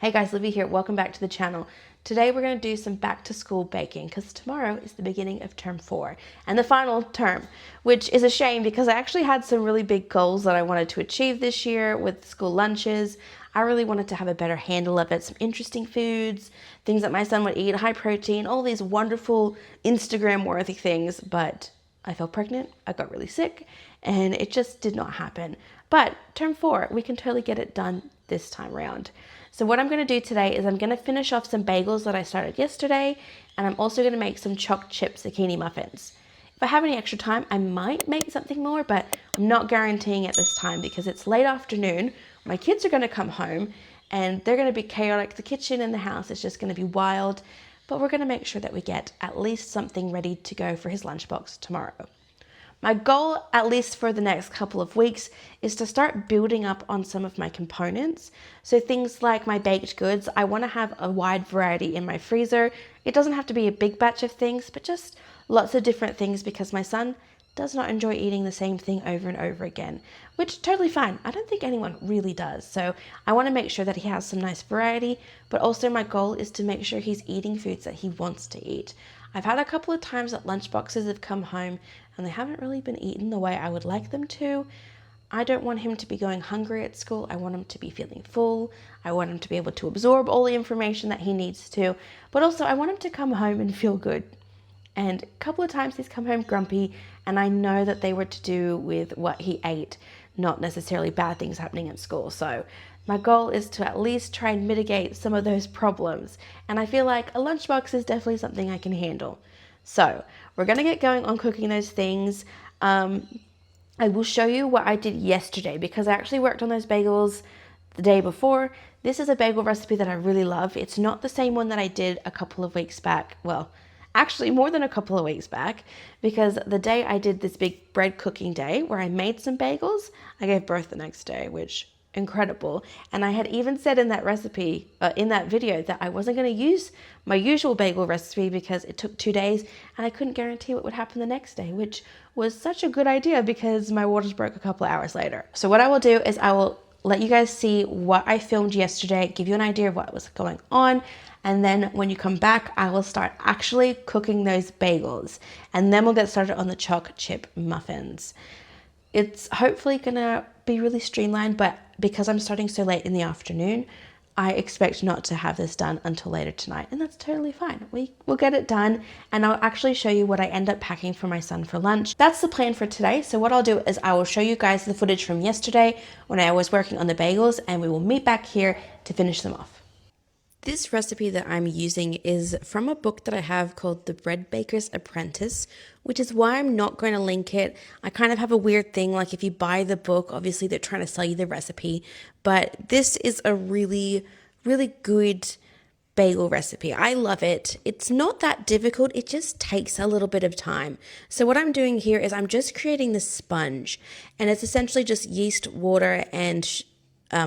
Hey guys, Livy here. Welcome back to the channel. Today we're going to do some back to school baking because tomorrow is the beginning of term 4 and the final term, which is a shame because I actually had some really big goals that I wanted to achieve this year with school lunches. I really wanted to have a better handle of it, some interesting foods, things that my son would eat, high protein, all these wonderful Instagram worthy things, but I fell pregnant, I got really sick, and it just did not happen. But term 4, we can totally get it done this time around. So what I'm going to do today is I'm going to finish off some bagels that I started yesterday, and I'm also going to make some choc chip zucchini muffins. If I have any extra time, I might make something more, but I'm not guaranteeing it this time because it's late afternoon. My kids are going to come home and they're going to be chaotic. The kitchen and the house is just going to be wild, but we're going to make sure that we get at least something ready to go for his lunchbox tomorrow. My goal, at least for the next couple of weeks, is to start building up on some of my components. So things like my baked goods, I want to have a wide variety in my freezer. It doesn't have to be a big batch of things, but just lots of different things because my son does not enjoy eating the same thing over and over again, which totally fine. I don't think anyone really does. So I want to make sure that he has some nice variety, but also my goal is to make sure he's eating foods that he wants to eat. I've had a couple of times that lunchboxes have come home and they haven't really been eaten the way I would like them to. I don't want him to be going hungry at school. I want him to be feeling full. I want him to be able to absorb all the information that he needs to, but also I want him to come home and feel good. And a couple of times he's come home grumpy, and I know that they were to do with what he ate, not necessarily bad things happening at school. So my goal is to at least try and mitigate some of those problems. And I feel like a lunchbox is definitely something I can handle. So we're going to get going on cooking those things. I will show you what I did yesterday because I actually worked on those bagels the day before. This is a bagel recipe that I really love. It's not the same one that I did a couple of weeks back. Well, actually more than a couple of weeks back, because the day I did this big bread cooking day where I made some bagels, I gave birth the next day, which incredible. And I had even said in that recipe, in that video, that I wasn't going to use my usual bagel recipe because it took 2 days and I couldn't guarantee what would happen the next day, which was such a good idea because my waters broke a couple of hours later. So what I will do is I will let you guys see what I filmed yesterday, give you an idea of what was going on, and then when you come back, I will start actually cooking those bagels, and then we'll get started on the choc chip muffins. It's hopefully gonna be really streamlined, but because I'm starting so late in the afternoon, I expect not to have this done until later tonight, and that's totally fine. We'll get it done, and I'll actually show you what I end up packing for my son for lunch. That's the plan for today. So what I'll do is I will show you guys the footage from yesterday when I was working on the bagels, and we will meet back here to finish them off. This recipe that I'm using is from a book that I have called The Bread Baker's Apprentice, which is why I'm not going to link it. I kind of have a weird thing, like if you buy the book, obviously they're trying to sell you the recipe, but this is a really, really good bagel recipe. I love it. It's not that difficult. It just takes a little bit of time. So what I'm doing here is I'm just creating the sponge, and it's essentially just yeast, water, and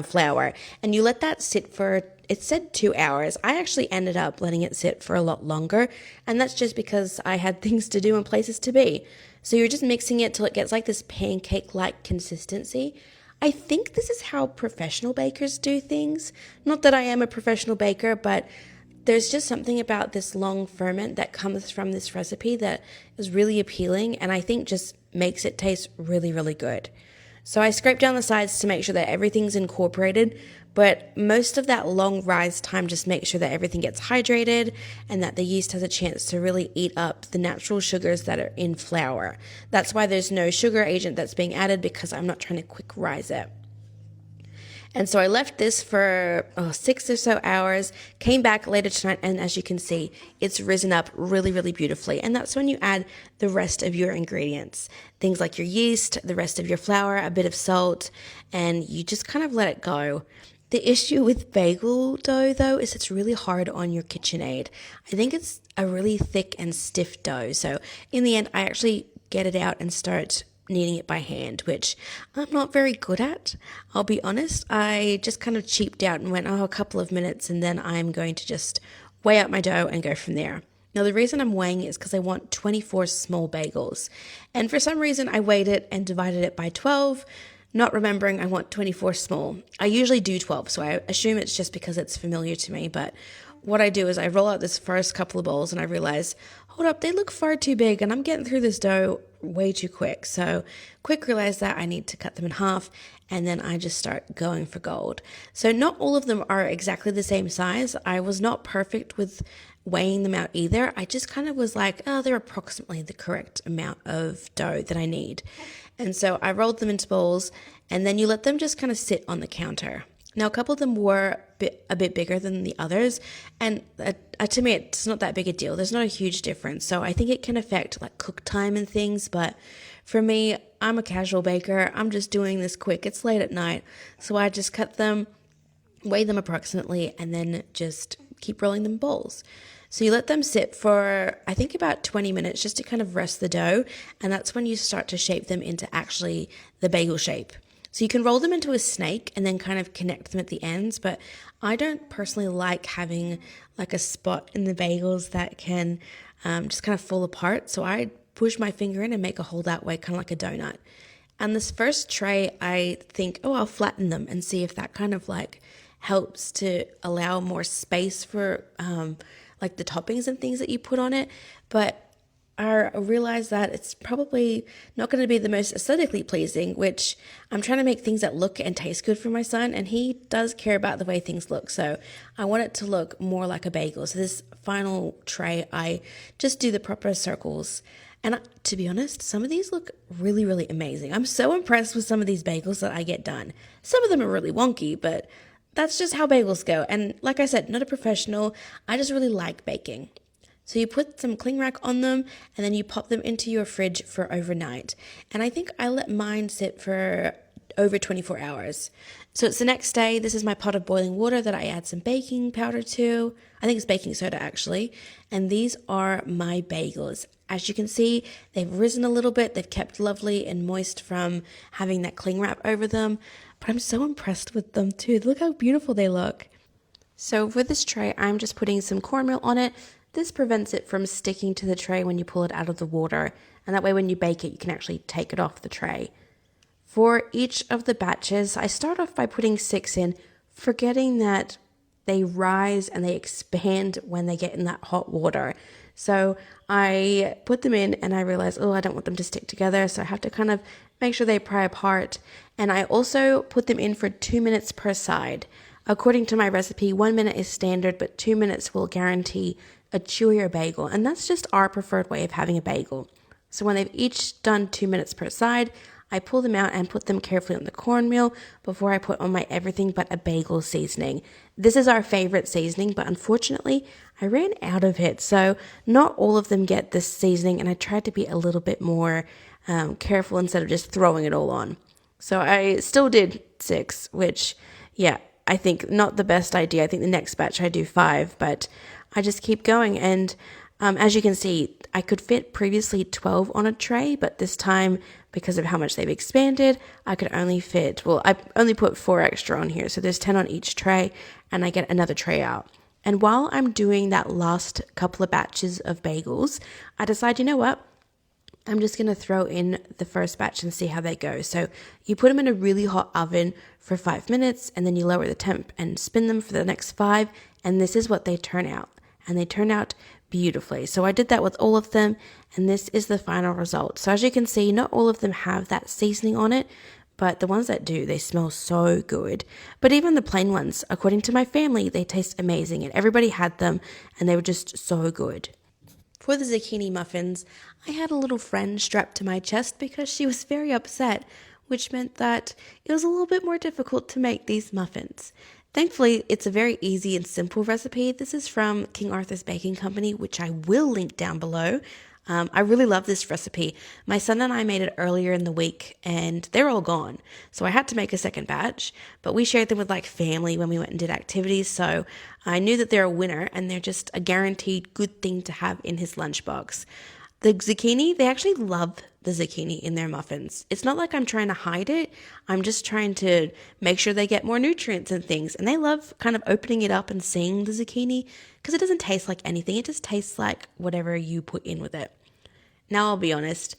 flour, and you let that sit for, it said 2 hours. I actually ended up letting it sit for a lot longer, and that's just because I had things to do and places to be. So you're just mixing it till it gets like this pancake-like consistency. I think this is how professional bakers do things. Not that I am a professional baker, but there's just something about this long ferment that comes from this recipe that is really appealing, and I think just makes it taste really, really good. So I scrape down the sides to make sure that everything's incorporated, but most of that long rise time just makes sure that everything gets hydrated and that the yeast has a chance to really eat up the natural sugars that are in flour. That's why there's no sugar agent that's being added, because I'm not trying to quick rise it. And so I left this for 6 or so hours, came back later tonight, and as you can see, it's risen up really, really beautifully. And that's when you add the rest of your ingredients. Things like your yeast, the rest of your flour, a bit of salt, and you just kind of let it go. The issue with bagel dough, though, is it's really hard on your KitchenAid. I think it's a really thick and stiff dough. So in the end, I actually get it out and start kneading it by hand, which I'm not very good at. I'll be honest. I just kind of cheaped out and went, a couple of minutes, and then I'm going to just weigh out my dough and go from there. Now, the reason I'm weighing it is because I want 24 small bagels. And for some reason, I weighed it and divided it by 12. not remembering I want 24 small. I usually do 12, so I assume it's just because it's familiar to me, but what I do is I roll out this first couple of balls and I realize, hold up, they look far too big and I'm getting through this dough way too quick. So quick realize that I need to cut them in half, and then I just start going for gold. So not all of them are exactly the same size. I was not perfect with weighing them out either. I just kind of was like, oh, they're approximately the correct amount of dough that I need. And so I rolled them into balls, and then you let them just kind of sit on the counter. Now, a couple of them were a bit bigger than the others, and to me, it's not that big a deal. There's not a huge difference. So I think it can affect like cook time and things, but for me, I'm a casual baker. I'm just doing this quick. It's late at night, so I just cut them, weigh them approximately, and then just keep rolling them in balls. So you let them sit for, I think, about 20 minutes just to kind of rest the dough, and that's when you start to shape them into actually the bagel shape. So you can roll them into a snake and then kind of connect them at the ends, but I don't personally like having like a spot in the bagels that can just kind of fall apart. So I push my finger in and make a hole that way, kind of like a donut. And this first tray, I think, oh, I'll flatten them and see if that kind of like helps to allow more space for like the toppings and things that you put on it. But I realize that it's probably not going to be the most aesthetically pleasing, which I'm trying to make things that look and taste good for my son, and he does care about the way things look. So I want it to look more like a bagel. So this final tray, I just do the proper circles. And to be honest, some of these look really, really amazing. I'm so impressed with some of these bagels that I get done. Some of them are really wonky, but that's just how bagels go. And like I said, not a professional. I just really like baking. So you put some cling wrap on them and then you pop them into your fridge for overnight. And I think I let mine sit for over 24 hours. So it's the next day. This is my pot of boiling water that I add some baking powder to. I think it's baking soda actually. And these are my bagels. As you can see, they've risen a little bit. They've kept lovely and moist from having that cling wrap over them. But I'm so impressed with them too. Look how beautiful they look. So for this tray, I'm just putting some cornmeal on it. This prevents it from sticking to the tray when you pull it out of the water, and that way when you bake it, you can actually take it off the tray. For each of the batches, I start off by putting 6 in, forgetting that they rise and they expand when they get in that hot water. So I put them in and I realize, oh, I don't want them to stick together, so I have to kind of make sure they pry apart. And I also put them in for 2 minutes per side. According to my recipe, 1 minute is standard, but 2 minutes will guarantee a chewier bagel, and that's just our preferred way of having a bagel. So when they've each done 2 minutes per side, I pull them out and put them carefully on the cornmeal before I put on my everything but a bagel seasoning. This is our favorite seasoning, but unfortunately, I ran out of it, so not all of them get this seasoning, and I tried to be a little bit more careful instead of just throwing it all on. So I still did 6, which, yeah, I think not the best idea. I think the next batch I do 5, but I just keep going. And as you can see, I could fit previously 12 on a tray, but this time, because of how much they've expanded, I could only fit, well, I only put 4 extra on here. So there's 10 on each tray, and I get another tray out. And while I'm doing that last couple of batches of bagels, I decide, you know what? I'm just going to throw in the first batch and see how they go. So you put them in a really hot oven for 5 minutes, and then you lower the temp and spin them for the next 5, and this is what they turn out. And they turn out beautifully. So I did that with all of them, and this is the final result. So as you can see, not all of them have that seasoning on it, but the ones that do, they smell so good. But even the plain ones, according to my family, they taste amazing, and everybody had them, and they were just so good. For the zucchini muffins, I had a little friend strapped to my chest because she was very upset, which meant that it was a little bit more difficult to make these muffins. Thankfully, it's a very easy and simple recipe. This is from King Arthur's Baking Company, which I will link down below. I really love this recipe. My son and I made it earlier in the week, and they're all gone. So I had to make a second batch, but we shared them with like family when we went and did activities. So I knew that they're a winner, and they're just a guaranteed good thing to have in his lunchbox. The zucchini, they actually love the zucchini in their muffins. It's not like I'm trying to hide it. I'm just trying to make sure they get more nutrients and things. And they love kind of opening it up and seeing the zucchini because it doesn't taste like anything. It just tastes like whatever you put in with it. Now, I'll be honest,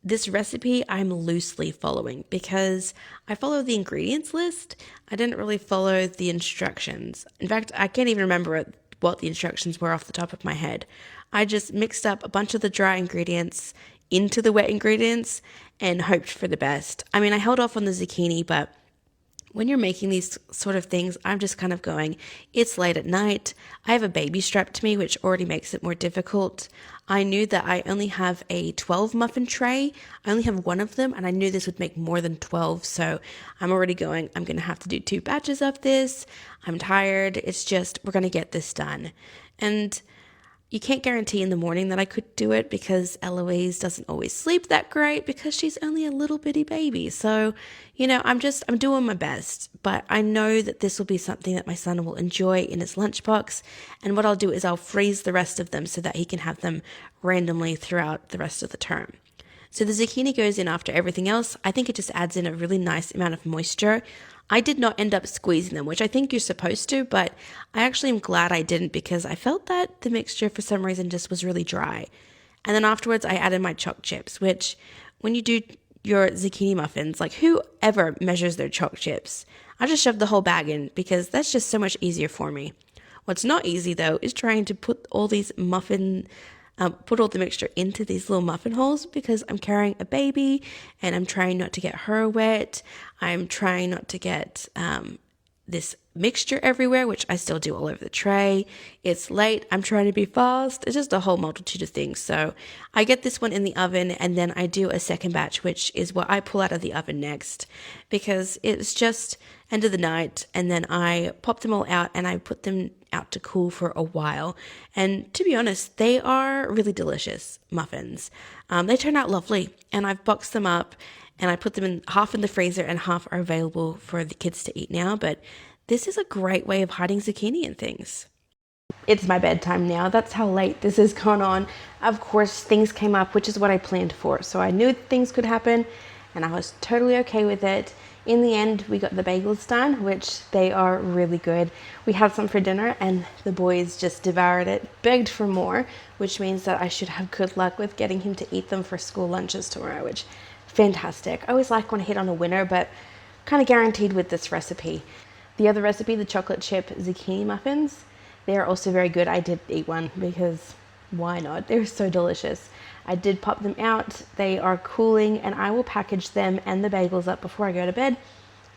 This recipe I'm loosely following because I follow the ingredients list. I didn't really follow the instructions. In fact, I can't even remember what the instructions were off the top of my head. I just mixed up a bunch of the dry ingredients into the wet ingredients and hoped for the best. I mean, I held off on the zucchini, but when you're making these sort of things, I'm just kind of going, it's late at night. I have a baby strapped to me, which already makes it more difficult. I knew that I only have a 12 muffin tray. I only have one of them, and I knew this would make more than 12. So I'm already going, I'm going to have to do 2 batches of this. I'm tired. It's just, we're going to get this done. And you can't guarantee in the morning that I could do it because Eloise doesn't always sleep that great because she's only a little bitty baby. So, I'm doing my best, but I know that this will be something that my son will enjoy in his lunchbox. And what I'll do is I'll freeze the rest of them so that he can have them randomly throughout the rest of the term. So the zucchini goes in after everything else. I think it just adds in a really nice amount of moisture. I did not end up squeezing them, which I think you're supposed to, but I actually am glad I didn't because I felt that the mixture for some reason just was really dry. And then afterwards I added my choc chips, which when you do your zucchini muffins, like whoever measures their choc chips? I just shoved the whole bag in because that's just so much easier for me. What's not easy though is trying to put all the mixture into these little muffin holes because I'm carrying a baby and I'm trying not to get her wet. I'm trying not to get this mixture everywhere, which I still do all over the tray. It's late. I'm trying to be fast. It's just a whole multitude of things. So I get this one in the oven and then I do a second batch, which is what I pull out of the oven next because it's just end of the night. And then I pop them all out and I put them out to cool for a while. And to be honest, they are really delicious muffins. They turn out lovely and I've boxed them up and I put them in half in the freezer and half are available for the kids to eat now. But this is a great way of hiding zucchini and things. It's my bedtime now. That's how late this has gone on. Of course, things came up, which is what I planned for. So I knew things could happen and I was totally okay with it. In the end, we got the bagels done, which they are really good. We had some for dinner and the boys just devoured it, begged for more, which means that I should have good luck with getting him to eat them for school lunches tomorrow, which fantastic. I always like when I hit on a winner, but kind of guaranteed with this recipe. The other recipe, the chocolate chip zucchini muffins, they are also very good. I did eat one because why not? They're so delicious. I did pop them out. They are cooling and I will package them and the bagels up before I go to bed.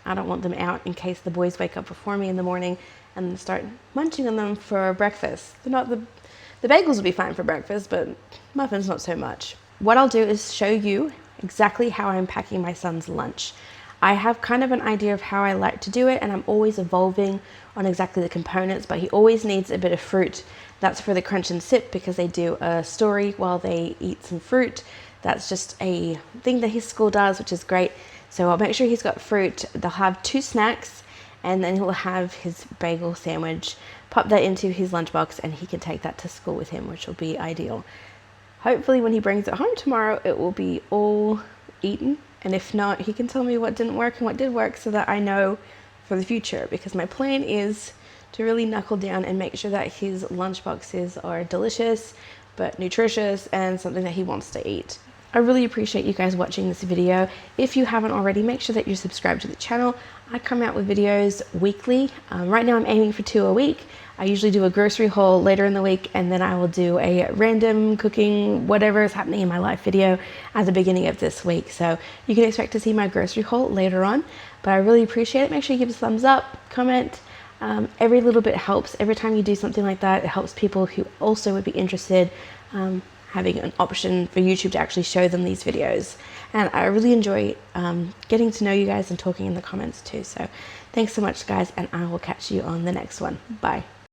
I don't want them out in case the boys wake up before me in the morning and start munching on them for breakfast. They're not the bagels will be fine for breakfast, but muffins not so much. What I'll do is show you exactly how I'm packing my son's lunch. I have kind of an idea of how I like to do it and I'm always evolving on exactly the components, but he always needs a bit of fruit. That's for the crunch and sip because they do a story while they eat some fruit. That's just a thing that his school does, which is great. So I'll make sure he's got fruit. They'll have 2 snacks and then he'll have his bagel sandwich, pop that into his lunchbox and he can take that to school with him, which will be ideal. Hopefully when he brings it home tomorrow, it will be all eaten. And if not, he can tell me what didn't work and what did work so that I know for the future, because my plan is to really knuckle down and make sure that his lunchboxes are delicious but nutritious and something that he wants to eat. I really appreciate you guys watching this video. If you haven't already, make sure that you're subscribed to the channel. I come out with videos weekly. Right now I'm aiming for 2 a week. I usually do a grocery haul later in the week and then I will do a random cooking, whatever is happening in my life video at the beginning of this week. So you can expect to see my grocery haul later on, but I really appreciate it. Make sure you give us a thumbs up, comment. Every little bit helps. Every time you do something like that, it helps people who also would be interested having an option for YouTube to actually show them these videos. And I really enjoy getting to know you guys and talking in the comments too. So thanks so much guys, and I will catch you on the next one. Bye.